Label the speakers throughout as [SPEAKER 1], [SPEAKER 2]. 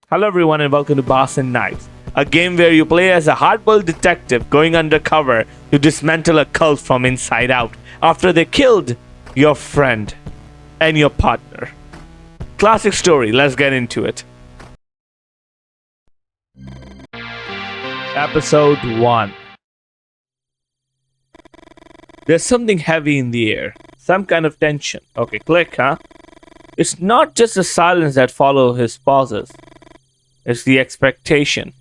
[SPEAKER 1] Hello everyone and welcome to Bahnsen Knights, a game where you play as a hard-boiled detective going undercover to dismantle a cult from inside out after they killed your friend and your partner. Classic story, let's get into it. Episode 1. There's something heavy in the air, some kind of tension. Okay, click, huh? It's not just the silence that follows his pauses. It's the expectation.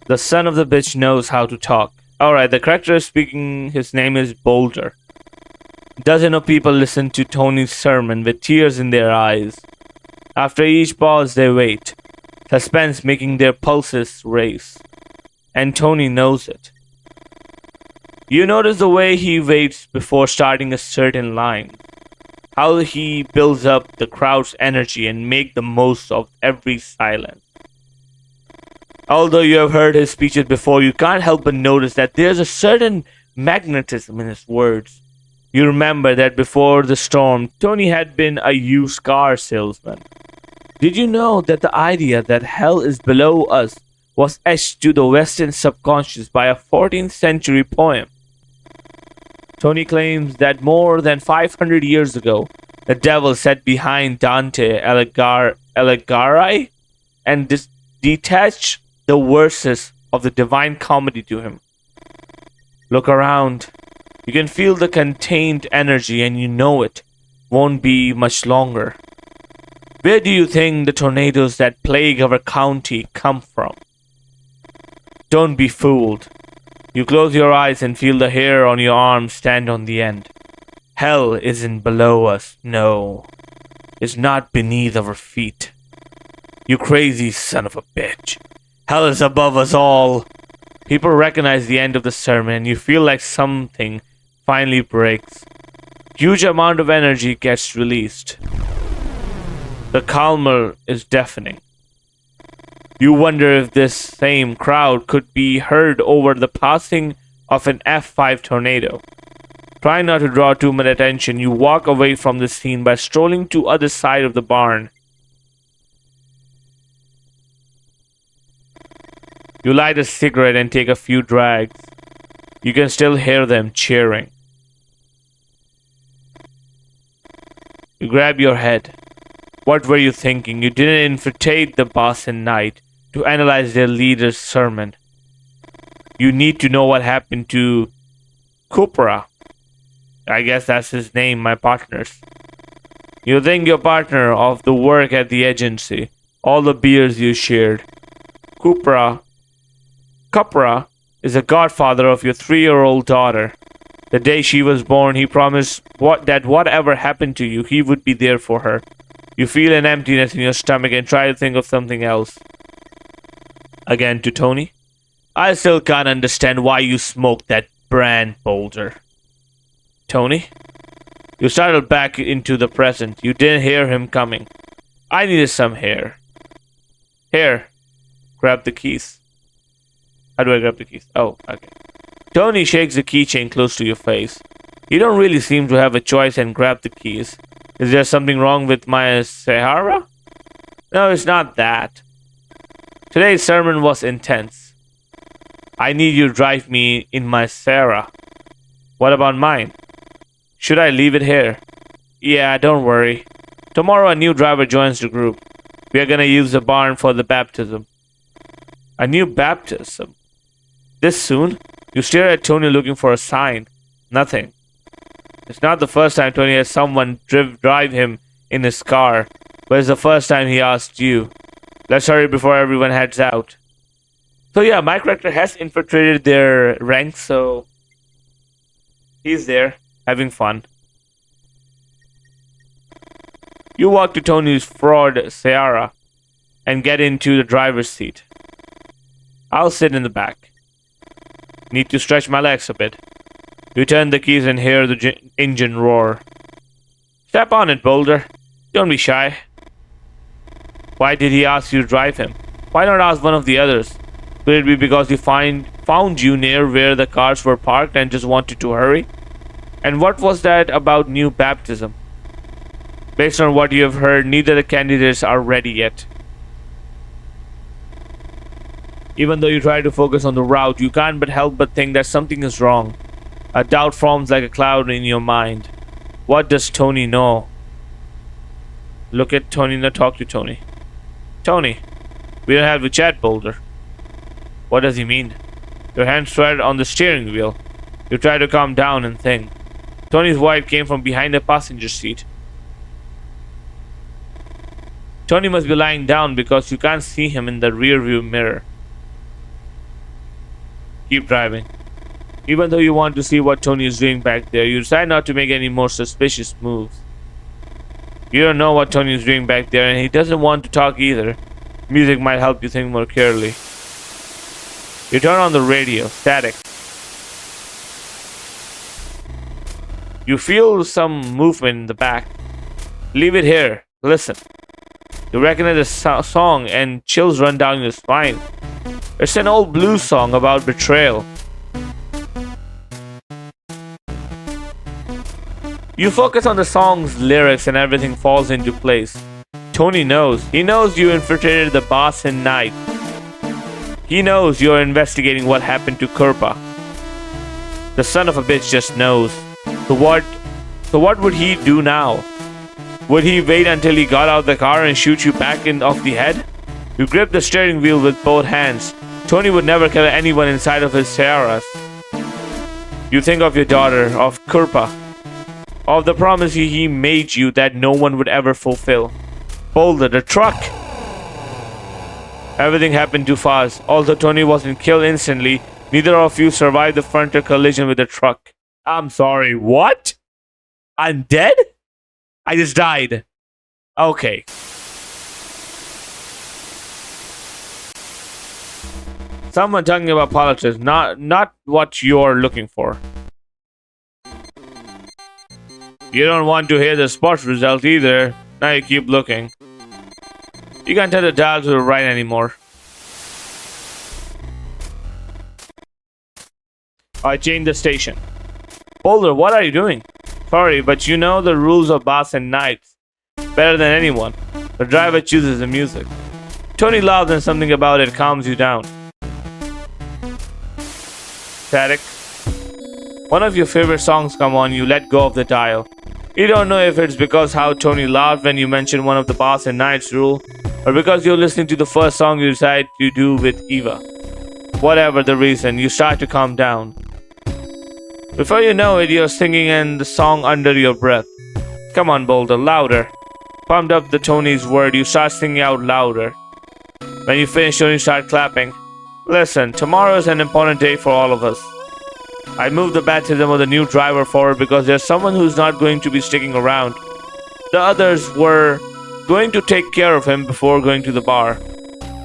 [SPEAKER 1] The son of the bitch knows how to talk. Alright, the character is speaking, his name is Boulder. Dozens of people listen to Tony's sermon with tears in their eyes. After each pause, they wait, suspense making their pulses race. And Tony knows it. You notice the way he waits before starting a certain line. How he builds up the crowd's energy and make the most of every silence. Although you have heard his speeches before, you can't help but notice that there's a certain magnetism in his words. You remember that before the storm, Tony had been a used car salesman. Did you know that the idea that hell is below us was etched to the Western subconscious by a 14th century poem? Tony claims that more than 500 years ago, the devil sat behind Dante Alighieri and detached the verses of the Divine Comedy to him. Look around. You can feel the contained energy and you know it won't be much longer. Where do you think the tornadoes that plague our county come from? Don't be fooled. You close your eyes and feel the hair on your arm stand on the end. Hell isn't below us, no. It's not beneath our feet. You crazy son of a bitch. Hell is above us all. People recognize the end of the sermon and you feel like something finally breaks. Huge amount of energy gets released. The clamor is deafening. You wonder if this same crowd could be heard over the passing of an F5 tornado. Trying not to draw too much attention, you walk away from the scene by strolling to other side of the barn. You light a cigarette and take a few drags. You can still hear them cheering. You grab your head. What were you thinking? You didn't infiltrate the Bahnsen Knights to analyze their leader's sermon. You need to know what happened to Cupra. I guess that's his name, my partner's. You think your partner of the work at the agency, all the beers you shared. Cupra is the godfather of your 3-year-old daughter. The day she was born, he promised that whatever happened to you, he would be there for her. You feel an emptiness in your stomach and try to think of something else. Again to Tony. I still can't understand why you smoked that brand, Boulder. Tony? You startled back into the present. You didn't hear him coming. I needed some hair. Here. Grab the keys. How do I grab the keys? Oh, okay. Tony shakes the keychain close to your face. You don't really seem to have a choice and grab the keys. Is there something wrong with my Sahara? No, it's not that. Today's sermon was intense. I need you to drive me in my Sarah. What about mine? Should I leave it here? Yeah, don't worry. Tomorrow a new driver joins the group. We are gonna use the barn for the baptism. A new baptism? This soon? You stare at Tony looking for a sign. Nothing. It's not the first time Tony has someone drive him in his car, but it's the first time he asked you. Let's hurry before everyone heads out. So yeah, my character has infiltrated their ranks, so he's there, having fun. You walk to Tony's Ford Sierra and get into the driver's seat. I'll sit in the back. Need to stretch my legs a bit. You turn the keys and hear the engine roar. Step on it, Boulder. Don't be shy. Why did he ask you to drive him? Why not ask one of the others? Could it be because he found you near where the cars were parked and just wanted to hurry? And what was that about new baptism? Based on what you have heard, neither the candidates are ready yet. Even though you try to focus on the route, you can't but help but think that something is wrong. A doubt forms like a cloud in your mind. What does Tony know? Look at Tony, now talk to Tony. Tony, we don't have to chat, Boulder. What does he mean? Your hands sweat on the steering wheel. You try to calm down and think. Tony's voice came from behind the passenger seat. Tony must be lying down because you can't see him in the rearview mirror. Keep driving. Even though you want to see what Tony is doing back there, you decide not to make any more suspicious moves. You don't know what Tony is doing back there, and he doesn't want to talk either. Music might help you think more clearly. You turn on the radio. Static. You feel some movement in the back. Leave it here. Listen. You recognize the song and chills run down your spine. It's an old blues song about betrayal. You focus on the song's lyrics and everything falls into place. Tony knows. He knows you infiltrated the Bahnsen Knights. He knows you're investigating what happened to Kurpa. The son of a bitch just knows. So what would he do now? Would he wait until he got out of the car and shoot you back off the head? You grip the steering wheel with both hands. Tony would never kill anyone inside of his terrace. You think of your daughter, of Kurpa, of the promise he made you that no one would ever fulfill. Boulder, the truck! Everything happened too fast. Although Tony wasn't killed instantly, neither of you survived the frontal collision with the truck. I'm sorry, what? I'm dead? I just died. Okay. Someone talking about politics, not what you're looking for. You don't want to hear the sports result either. Now you keep looking. You can't turn the dial to the right anymore. I changed the station. Boulder, what are you doing? Sorry, but you know the rules of Bahnsen Knights better than anyone. The driver chooses the music. Tony laughs and something about it calms you down. Static. One of your favorite songs come on, you let go of the dial. You don't know if it's because how Tony laughed when you mentioned one of the Bahnsen Knights rule, or because you're listening to the first song you decide to do with Eva. Whatever the reason, you start to calm down. Before you know it, you're singing and the song under your breath. Come on, Boulder, louder. Pumped up the Tony's word, you start singing out louder. When you finish, Tony start clapping. Listen, tomorrow is an important day for all of us. I moved the baptism of the new driver forward because there's someone who's not going to be sticking around. The others were going to take care of him before going to the bar.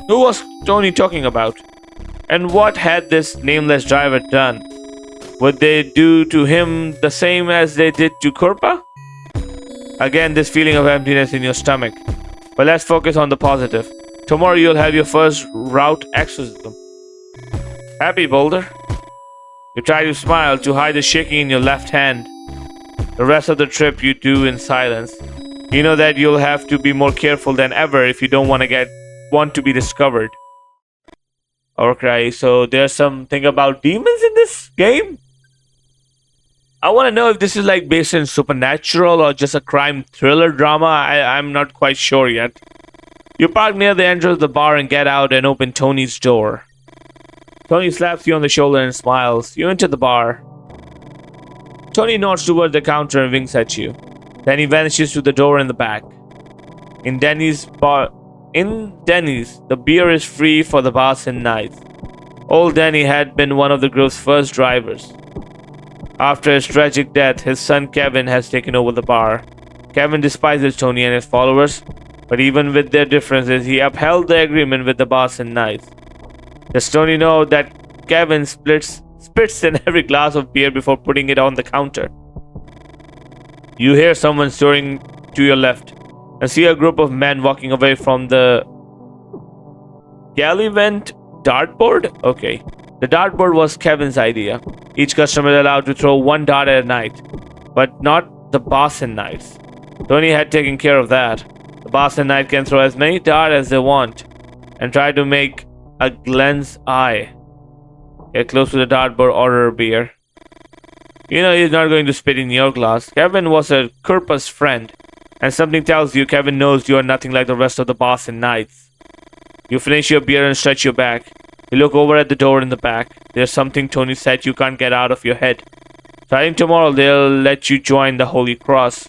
[SPEAKER 1] Who was Tony talking about? And what had this nameless driver done? Would they do to him the same as they did to Kurpa? Again, this feeling of emptiness in your stomach. But let's focus on the positive. Tomorrow you'll have your first route exorcism. Happy, Boulder? You try to smile to hide the shaking in your left hand. The rest of the trip you do in silence. You know that you'll have to be more careful than ever if you don't want to be discovered. Okay, so there's something about demons in this game? I want to know if this is like based in supernatural or just a crime thriller drama. I'm not quite sure yet. You park near the entrance of the bar and get out and open Tony's door. Tony slaps you on the shoulder and smiles. You enter the bar. Tony nods toward the counter and winks at you. Then he vanishes to the door in the back. In Denny's, the beer is free for the Bahnsen Knights. Old Denny had been one of the group's first drivers. After his tragic death, his son Kevin has taken over the bar. Kevin despises Tony and his followers, but even with their differences, he upheld the agreement with the Bahnsen Knights. Does Tony know that Kevin spits in every glass of beer before putting it on the counter? You hear someone stirring to your left and see a group of men walking away from the Gallivant dartboard? Okay. The dartboard was Kevin's idea. Each customer is allowed to throw one dart at a night, but not the Bahnsen Knights. Tony had taken care of that. The Bahnsen Knight can throw as many darts as they want and try to make a Glenn's eye. Get close to the dartboard, order a beer. You know he's not going to spit in your glass. Kevin was a Kurpa's friend, and something tells you Kevin knows you are nothing like the rest of the Bahnsen Knights. You finish your beer and stretch your back. You look over at the door in the back. There's something Tony said you can't get out of your head. Starting tomorrow, they'll let you join the Holy Cross.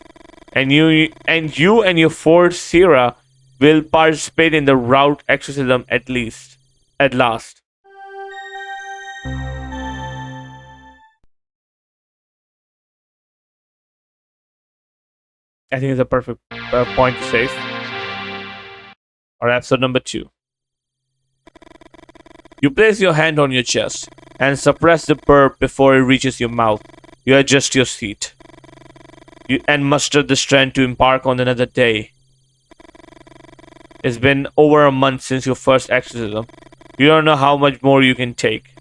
[SPEAKER 1] And you and your Ford Sierra will participate in the route exorcism at last. I think it's a perfect point to save. Or episode number 2. You place your hand on your chest and suppress the burp before it reaches your mouth. You adjust your seat. And muster the strength to embark on another day. It's been over a month since your first exorcism. You don't know how much more you can take.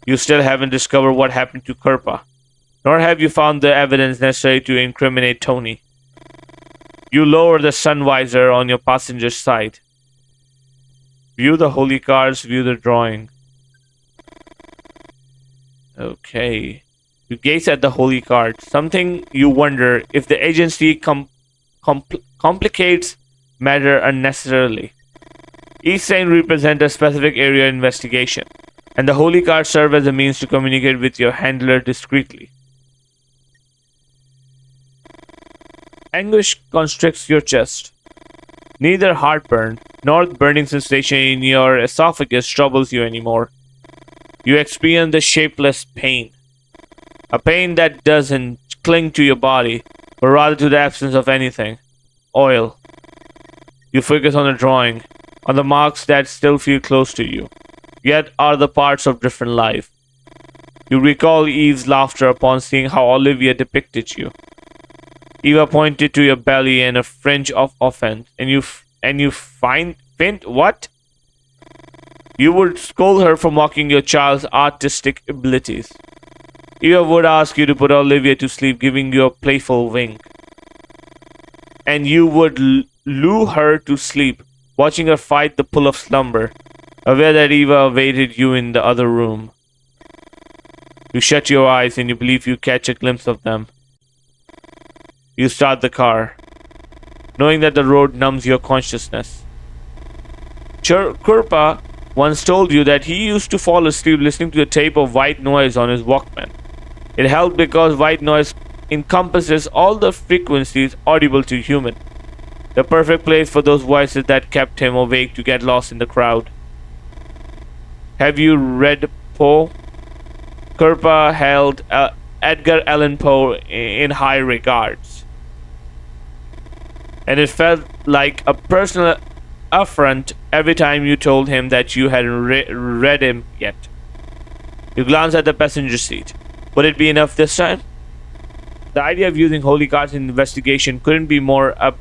[SPEAKER 1] You still haven't discovered what happened to Kurpa, nor have you found the evidence necessary to incriminate Tony. You lower the sun visor on your passenger side. View the holy cards, view the drawing. Okay. You gaze at the holy card. Something you wonder if the agency complicates matter unnecessarily. Each sign represents a specific area of investigation, and the holy cards serve as a means to communicate with your handler discreetly. Anguish constricts your chest. Neither heartburn nor the burning sensation in your esophagus troubles you anymore. You experience the shapeless pain. A pain that doesn't cling to your body, but rather to the absence of anything. Oil. You focus on the drawing, on the marks that still feel close to you, yet are the parts of different life. You recall Eve's laughter upon seeing how Olivia depicted you. Eva pointed to your belly and a fringe of offense, and you find what? You would scold her for mocking your child's artistic abilities. Eva would ask you to put Olivia to sleep, giving you a playful wink. And you would lure her to sleep, watching her fight the pull of slumber, aware that Eva awaited you in the other room. You shut your eyes and you believe you catch a glimpse of them. You start the car, knowing that the road numbs your consciousness. Kurpa once told you that he used to fall asleep listening to a tape of white noise on his Walkman. It helped because white noise encompasses all the frequencies audible to human. The perfect place for those voices that kept him awake to get lost in the crowd. Have you read Poe? Kurpa held Edgar Allan Poe in high regards, and it felt like a personal affront every time you told him that you hadn't read him yet. You glanced at the passenger seat. Would it be enough this time? The idea of using holy cards in investigation couldn't be more up.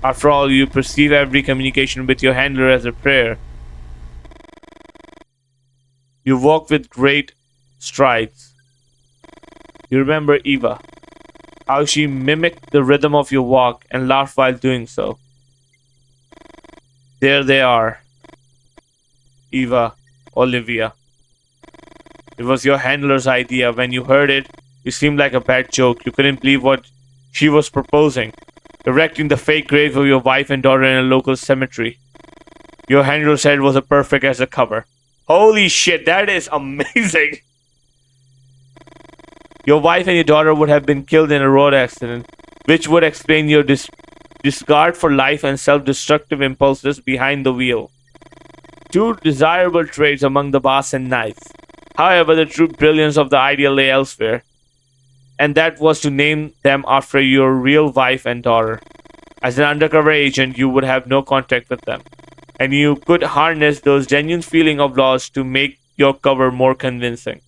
[SPEAKER 1] After all, you perceive every communication with your handler as a prayer. You walk with great strides. You remember Eva, how she mimicked the rhythm of your walk and laughed while doing so. There they are. Eva, Olivia. It was your handler's idea. When you heard it, it seemed like a bad joke. You couldn't believe what she was proposing. Erecting the fake grave of your wife and daughter in a local cemetery. Your handler said it was a perfect as a cover. Holy shit, that is amazing! Your wife and your daughter would have been killed in a road accident, which would explain your disregard for life and self-destructive impulses behind the wheel. Two desirable traits among the Bahnsen Knights. However, the true brilliance of the idea lay elsewhere, and that was to name them after your real wife and daughter. As an undercover agent, you would have no contact with them, and you could harness those genuine feelings of loss to make your cover more convincing.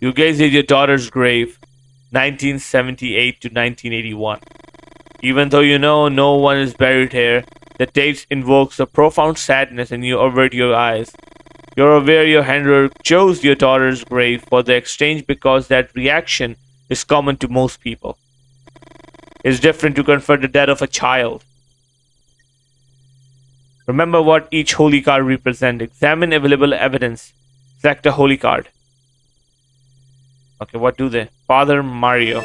[SPEAKER 1] You gaze at your daughter's grave, 1978 to 1981. Even though you know no one is buried here, the tape invokes a profound sadness and you avert your eyes. You're aware your handler chose your daughter's grave for the exchange because that reaction is common to most people. It's different to confront the death of a child. Remember what each holy card represents. Examine available evidence. Select a holy card. Okay, what do they? Father Mario.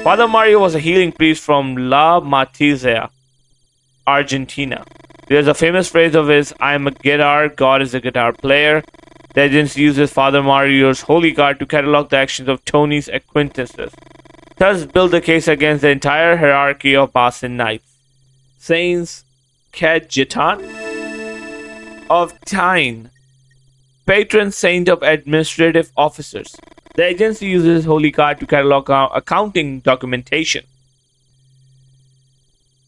[SPEAKER 1] Father Mario was a healing priest from La Matizia, Argentina. There's a famous phrase of his, I am a guitar, God is a guitar player. The agency uses Father Mario's holy card to catalog the actions of Tony's acquaintances. Thus build the case against the entire hierarchy of Bahnsen Knights. Saints Cajetan of Tyne, patron saint of administrative officers. The agency uses holy card to catalog accounting documentation.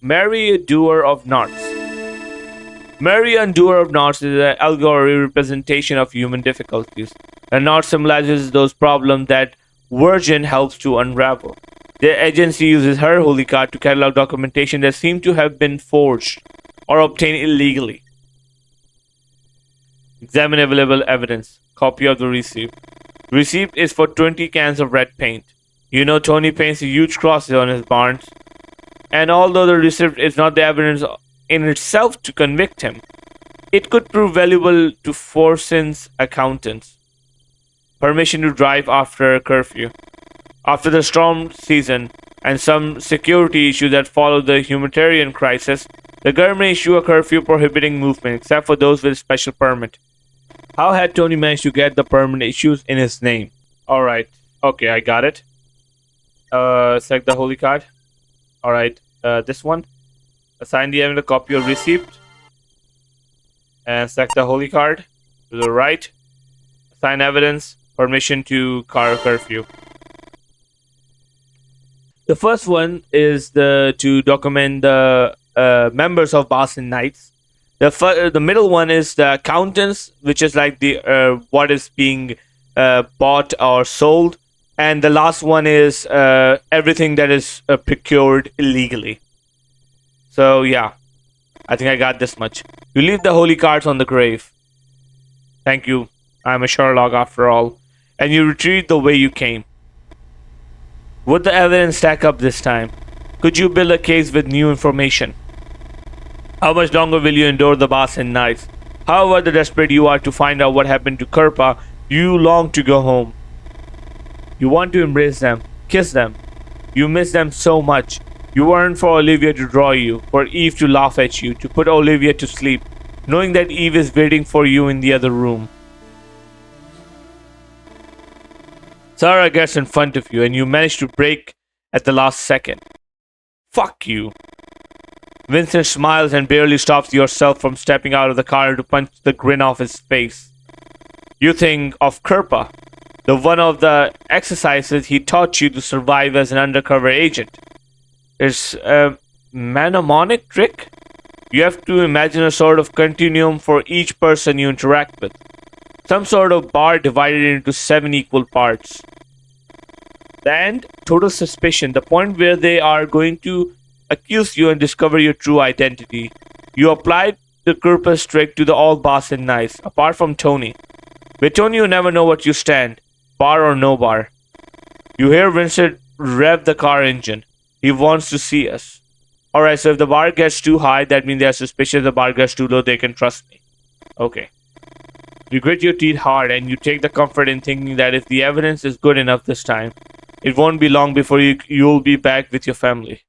[SPEAKER 1] Mary, doer of knots. Mary, doer of knots, is an allegory representation of human difficulties. A knot symbolizes those problems that Virgin helps to unravel. The agency uses her holy card to catalog documentation that seem to have been forged or obtained illegally. Examine available evidence. Copy of the receipt. Receipt is for 20 cans of red paint. You know Tony paints huge crosses on his barns. And although the receipt is not the evidence in itself to convict him, it could prove valuable to Forsen's accountants. Permission to drive after curfew. After the storm season and some security issues that followed the humanitarian crisis, the government issued a curfew prohibiting movement except for those with special permit. How had Tony managed to get the permit issues in his name? Alright. Okay, I got it. Select the holy card. Alright. This one. Assign the evidence a copy of receipt. And select the holy card. To the right. Assign evidence. Permission to car curfew. The first one is to document the members of Bahnsen Knights. The middle one is the accountants, which is like the what is being bought or sold, and the last one is everything that is procured illegally. So yeah, I think I got this much. You leave the holy cards on the grave. Thank you. I'm a Sherlock after all. And you retreat the way you came. Would the evidence stack up this time? Could you build a case with new information? How much longer will you endure the Bahnsen Knights? However desperate you are to find out what happened to Kirpa, you long to go home. You want to embrace them, kiss them. You miss them so much. You yearn for Olivia to draw you, for Eve to laugh at you, to put Olivia to sleep, knowing that Eve is waiting for you in the other room. Sarah gets in front of you and you manage to brake at the last second. Fuck you. Vincent smiles and barely stops yourself from stepping out of the car to punch the grin off his face. You think of Kirpa, the one of the exercises he taught you to survive as an undercover agent. It's a mnemonic trick. You have to imagine a sort of continuum for each person you interact with. Some sort of bar divided into 7 equal parts. The end, total suspicion, the point where they are going to accuse you and discover your true identity. You applied the Kirpa's trick to the all Bahnsen Knights, apart from Tony. With Tony you never know what you stand, bar or no bar. You hear Vincent rev the car engine. He wants to see us. Alright, so if the bar gets too high, that means they are suspicious. If the bar gets too low, they can trust me. Okay. You grit your teeth hard and you take the comfort in thinking that if the evidence is good enough this time, it won't be long before you'll be back with your family.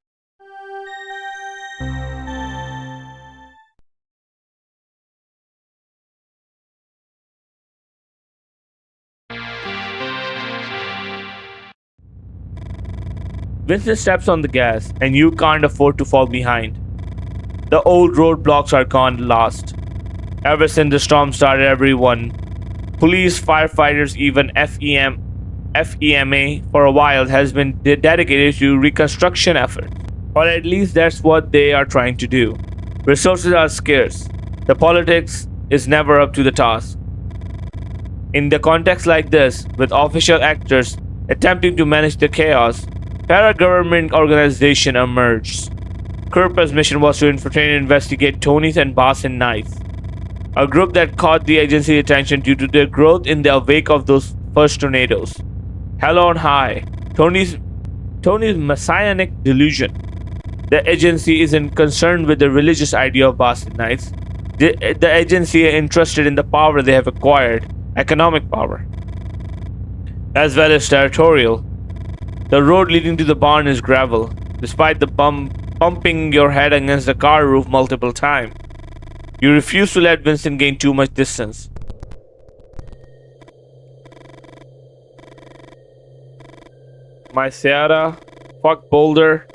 [SPEAKER 1] Vincent steps on the gas, and you can't afford to fall behind. The old roadblocks are gone at last. Ever since the storm started, everyone, police, firefighters, even FEMA for a while, has been dedicated to reconstruction efforts. Or at least that's what they are trying to do. Resources are scarce. The politics is never up to the task. In the context like this, with official actors attempting to manage the chaos, para-government organization emerged. Kirpa's mission was to infiltrate and investigate Tony's and Bahnsen Knights, a group that caught the agency's attention due to their growth in the wake of those first tornadoes. Hell on high, Tony's messianic delusion. The agency isn't concerned with the religious idea of Bahnsen Knights. The agency is interested in the power they have acquired, economic power, as well as territorial. The road leading to the barn is gravel, despite the bumping your head against the car roof multiple times. You refuse to let Vincent gain too much distance. My Sierra, fuck Boulder.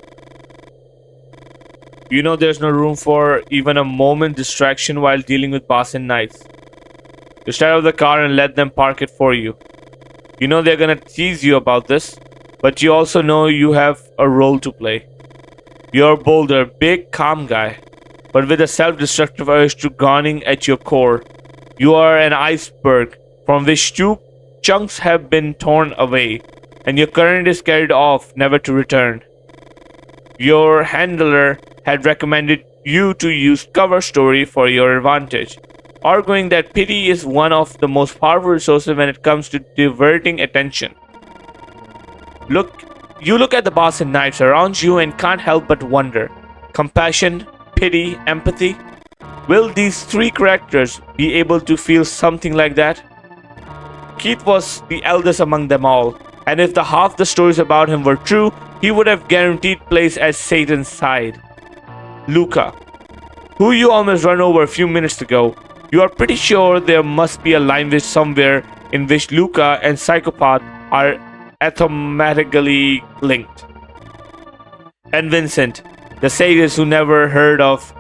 [SPEAKER 1] You know there's no room for even a moment distraction while dealing with Bahnsen Knights. You start out of the car and let them park it for you. You know they're gonna tease you about this, but you also know you have a role to play. You're Boulder, big, calm guy, but with a self-destructive urge to gnawing at your core. You are an iceberg from which two chunks have been torn away, and your current is carried off, never to return. Your handler had recommended you to use cover story for your advantage, arguing that pity is one of the most powerful resources when it comes to diverting attention. You look at the Bahnsen Knights around you and can't help but wonder. Compassion, pity, empathy. Will these three characters be able to feel something like that? Keith was the eldest among them all, and if the half the stories about him were true, he would have guaranteed place at Satan's side. Luca, who you almost ran over a few minutes ago, you are pretty sure there must be a line somewhere in which Luca and Psychopath are athematically linked. And Vincent, the sadist who never heard of...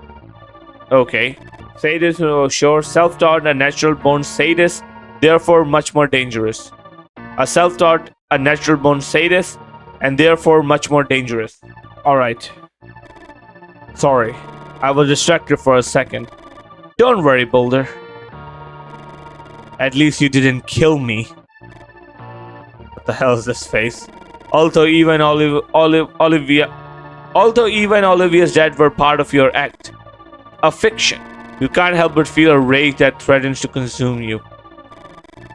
[SPEAKER 1] Okay. Sadist who was sure, self-taught and natural-born sadist, therefore much more dangerous. A self-taught, a natural-born sadist, and therefore much more dangerous. Alright. Sorry, I was distracted for a second. Don't worry, Boulder. At least you didn't kill me. What the hell is this face? Although even Olivia's death were part of your act. A fiction. You can't help but feel a rage that threatens to consume you.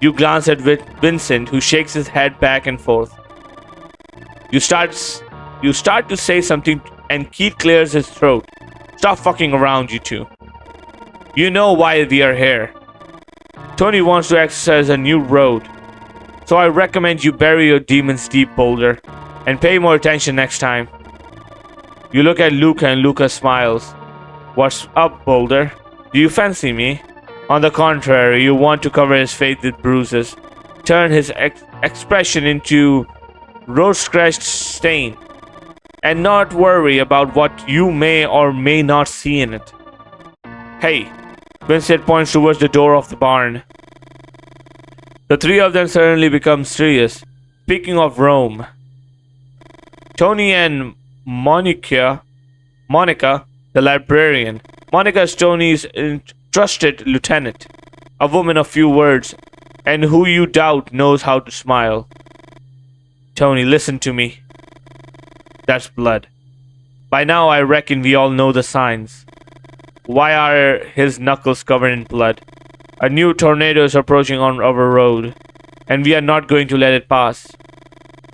[SPEAKER 1] You glance at Vincent, who shakes his head back and forth. You start to say something, and Keith clears his throat. Stop fucking around, you two. You know why we are here. Tony wants to exercise a new road. So I recommend you bury your demons deep, Boulder, and pay more attention next time. You look at Luca and Luca smiles. What's up, Boulder? Do you fancy me? On the contrary, you want to cover his face with bruises, turn his expression into road-scratched stain, and not worry about what you may or may not see in it. Hey, Vincent points towards the door of the barn. The three of them suddenly become serious. Speaking of Rome, Tony and Monica, the librarian. Monica is Tony's trusted lieutenant, a woman of few words, and who you doubt knows how to smile. Tony, listen to me. That's blood. By now I reckon we all know the signs. Why are his knuckles covered in blood? A new tornado is approaching on our road, and we are not going to let it pass.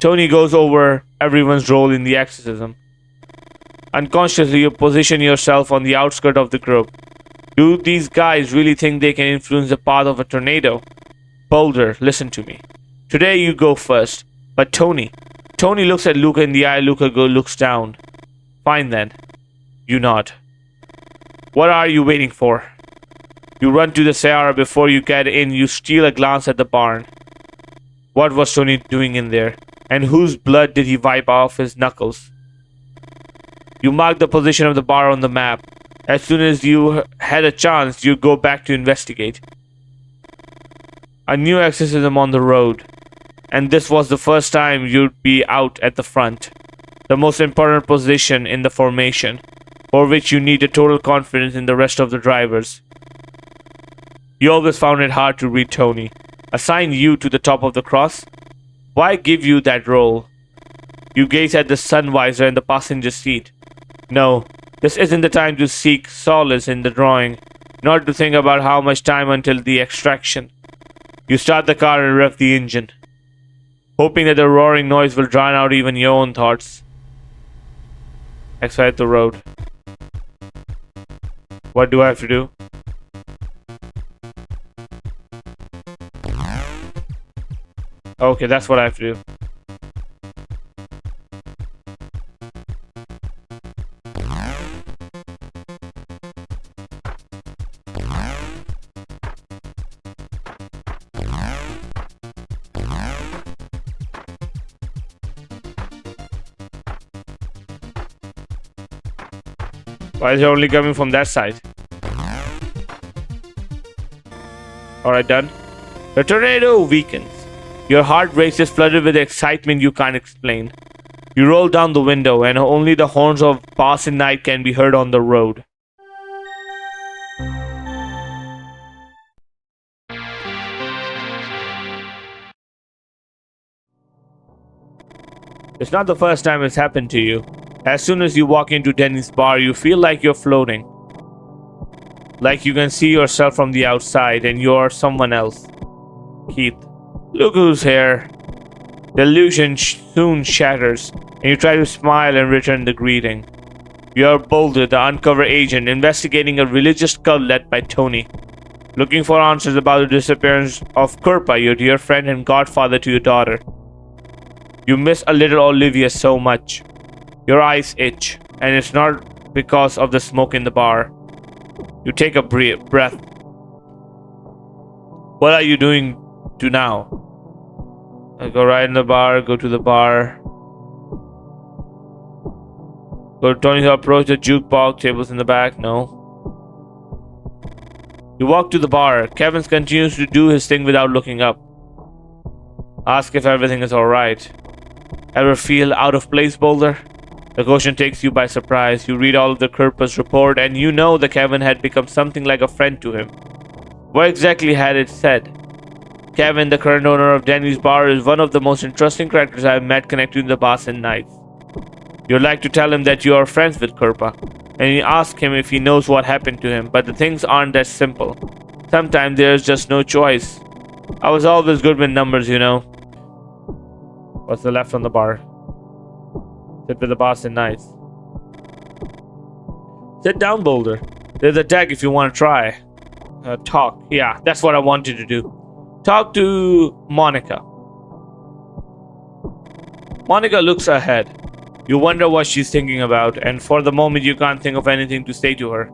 [SPEAKER 1] Tony goes over everyone's role in the exorcism. Unconsciously, you position yourself on the outskirt of the group. Do these guys really think they can influence the path of a tornado? Boulder, listen to me. Today you go first. But Tony looks at Luca in the eye. Luca looks down. Fine then. You nod. What are you waiting for? You run to the Sierra. Before you get in, you steal a glance at the barn. What was Tony doing in there? And whose blood did he wipe off his knuckles? You mark the position of the bar on the map. As soon as you had a chance, you go back to investigate. A new exorcism on the road. And this was the first time you'd be out at the front. The most important position in the formation, for which you need a total confidence in the rest of the drivers. You always found it hard to read Tony. Assign you to the top of the cross? Why give you that role? You gaze at the sun visor in the passenger seat. No, this isn't the time to seek solace in the drawing, nor to think about how much time until the extraction. You start the car and rev the engine, hoping that the roaring noise will drown out even your own thoughts. Exit the road. What do I have to do? Okay, that's what I have to do. Why is it only coming from that side? Alright, done. The tornado weakens. Your heart races, flooded with excitement you can't explain. You roll down the window, and only the horns of Bahnsen Knights can be heard on the road. It's not the first time it's happened to you. As soon as you walk into Denny's bar, you feel like you're floating. Like you can see yourself from the outside and you're someone else. Keith, look who's here. The illusion soon shatters, and you try to smile and return the greeting. You're Boulder, the undercover agent, investigating a religious cult led by Tony. Looking for answers about the disappearance of Kirpa, your dear friend and godfather to your daughter. You miss a little Olivia so much. Your eyes itch, and it's not because of the smoke in the bar. You take a breath. What are you doing to now? I go right in the bar, go to the bar. Go to Tony's, approach the jukebox, tables in the back, no. You walk to the bar. Kevin continues to do his thing without looking up. Ask if everything is alright. Ever feel out of place, Boulder? The question takes you by surprise. You read all of the Kirpa's report, and you know that Kevin had become something like a friend to him. What exactly had it said? Kevin, the current owner of Denny's bar, is one of the most interesting characters I've met connected to the Bahnsen Knights. You'd like to tell him that you are friends with Kirpa, and you ask him if he knows what happened to him, but the things aren't that simple. Sometimes there's just no choice. I was always good with numbers, you know. What's the left on the bar? Sit with the Bahnsen Knights. Sit down, Boulder. There's a deck if you want to try. Talk. Yeah, that's what I wanted to do. Talk to Monica. Monica looks ahead. You wonder what she's thinking about, and for the moment you can't think of anything to say to her.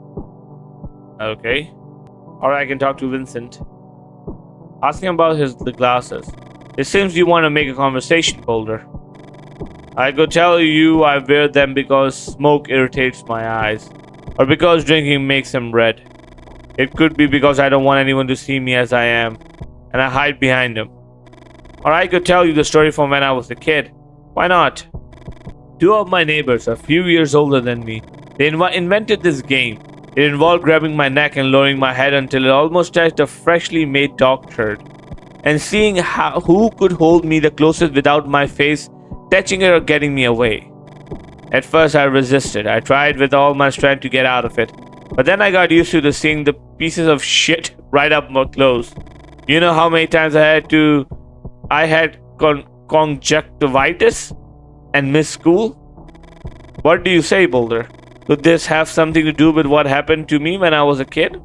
[SPEAKER 1] Okay. Alright, I can talk to Vincent. Ask him about the glasses. It seems you want to make a conversation, Boulder. I could tell you I wear them because smoke irritates my eyes, or because drinking makes them red. It could be because I don't want anyone to see me as I am, and I hide behind them. Or I could tell you the story from when I was a kid. Why not? Two of my neighbors, a few years older than me, they invented this game. It involved grabbing my neck and lowering my head until it almost touched a freshly made dog turd, and seeing who could hold me the closest without my face touching it or getting me away. At first I resisted. I tried with all my strength to get out of it, but then I got used to seeing the pieces of shit right up my close. You know how many times I had conjunctivitis and missed school? What do you say, Boulder? Could this have something to do with what happened to me when I was a kid?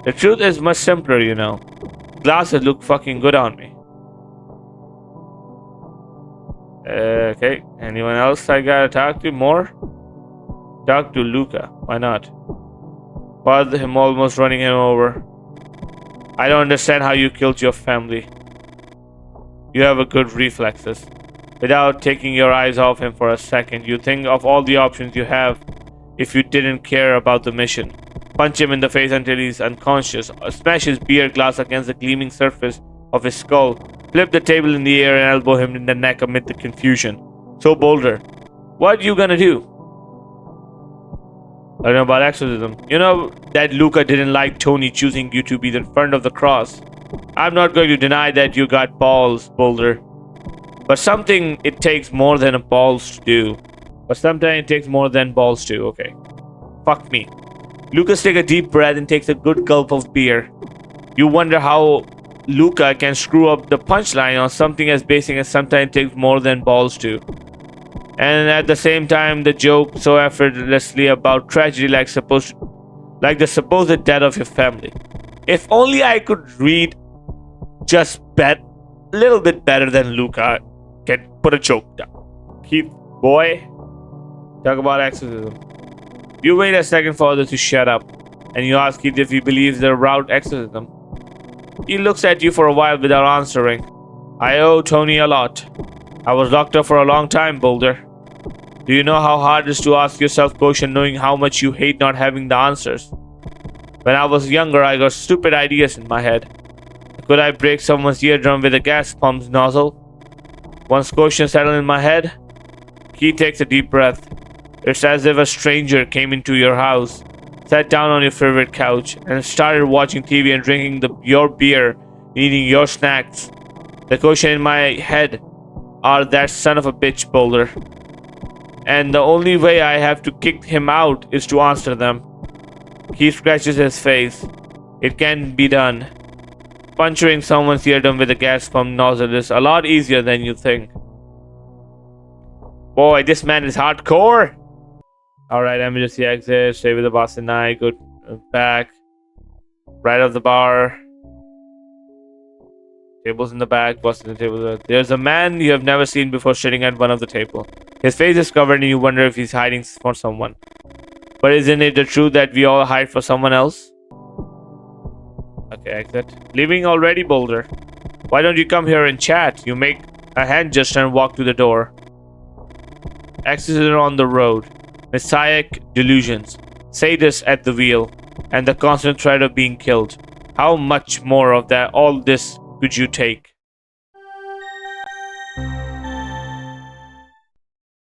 [SPEAKER 1] The truth is much simpler, you know. Glasses look fucking good on me. Okay, anyone else I gotta talk to more? Talk to Luca, why not? Bother him, almost running him over. I don't understand how you killed your family. You have a good reflexes. Without taking your eyes off him for a second, you think of all the options you have if you didn't care about the mission. Punch him in the face until he's unconscious, or smash his beer glass against the gleaming surface of his skull, flip the table in the air and elbow him in the neck amid the confusion. So, Boulder, what you gonna do? I don't know about exorcism. You know that Luca didn't like Tony choosing you to be the front of the cross. I'm not going to deny that you got balls, Boulder. But something it takes more than balls to do. But sometimes it takes more than balls to, okay. Fuck me. Lucas takes a deep breath and takes a good gulp of beer. You wonder how Luca can screw up the punchline on something as basic as sometimes it takes more than balls to. and at the same time the joke so effortlessly about tragedy like the supposed death of your family. If only I could read just a little bit better than Luca can put a joke down. Keith, boy, talk about exorcism. You wait a second for others to shut up, and you ask Keith if he believes the route exorcism. He looks at you for a while without answering. I owe Tony a lot. I was locked up for a long time, Boulder. Do you know how hard it is to ask yourself questions knowing how much you hate not having the answers? When I was younger, I got stupid ideas in my head. Could I break someone's eardrum with a gas pump's nozzle? Once question settled in my head, Keith takes a deep breath. It's as if a stranger came into your house, sat down on your favorite couch, and started watching TV and drinking your beer, eating your snacks. The question in my head are that son of a bitch, Boulder. And the only way I have to kick him out is to answer them. He scratches his face. It can be done. Puncturing someone's eardrum with a gas pump nozzle is a lot easier than you think. Boy, this man is hardcore. Alright, emergency exit. Stay with the Bahnsen Knights. Go back. Right of the bar. Tables in the back. Busting the table. There's a man you have never seen before sitting at one of the tables. His face is covered and you wonder if he's hiding for someone. But isn't it the truth that we all hide for someone else? Okay, exit. Leaving already, Boulder. Why don't you come here and chat? You make a hand gesture and walk to the door. Exit on the road. Messianic delusions. Sadists at the wheel. And the constant threat of being killed. How much more of all this could you take?